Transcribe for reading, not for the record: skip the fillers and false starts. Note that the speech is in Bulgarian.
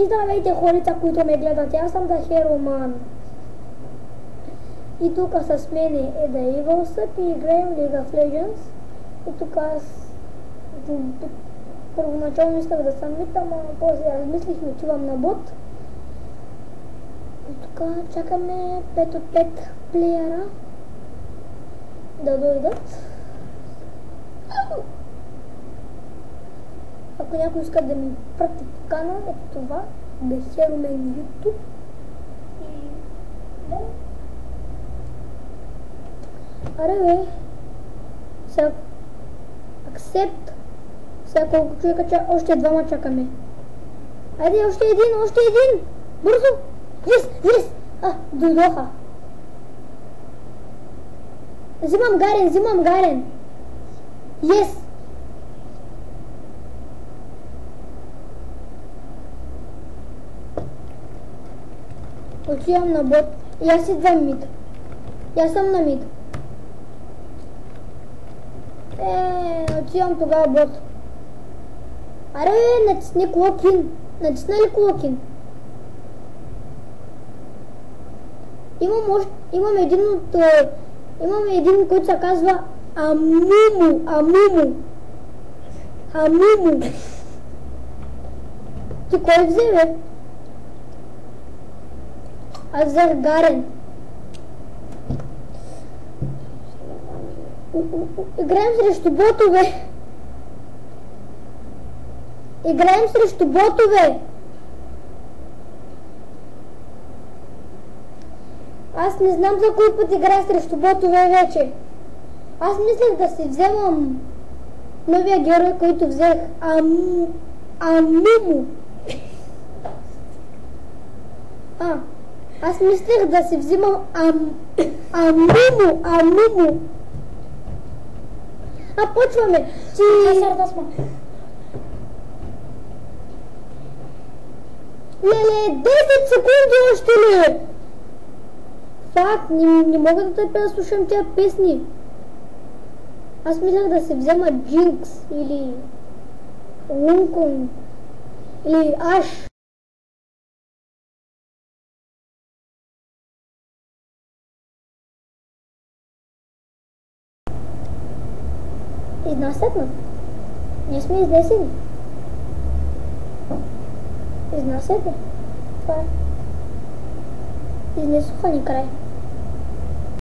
И здравейте хорица, които ме гледате, аз съм The Hero Man. И тук с мене е The Evil Sup и играем League of Legends. И тук аз първоначално исках да съм мид, ама после размислих, ме чувам на бот. И тук чакаме 5 от 5 плеера да дойдат. Ако някой иска да ми прати покана, ето това, The Hero Man YouTube. И да. Аре бе, сега акцепт. Сега колко човека още двама чакаме. Айде, още един! Бързо! Yes! Дойдоха. Взимам гарен! Yes! Отивам на бот. И аз идвам мид. И аз съм на мид. Отивам тогава бот. Аре, натисни клокин. Натисна ли клокин? Имам един, който се казва Амуму. Ти кой взе, бе? Аз взех гарен. Играем срещу ботове. Аз не знам за кой път играя срещу ботове вече. Аз мислех да си вземам новия герой, който взех. Амуму. Аз мислех да си взимам Амуму. Почваме. Леле, 10 секунди още ли? Факт, не мога да търпя да слушам тия песни. Аз мислях да се взема Джинкс или Лункон или Аш. Изнасятна. Ние сме изнесени. Изнасяте. Това е. Изнесоха ни край.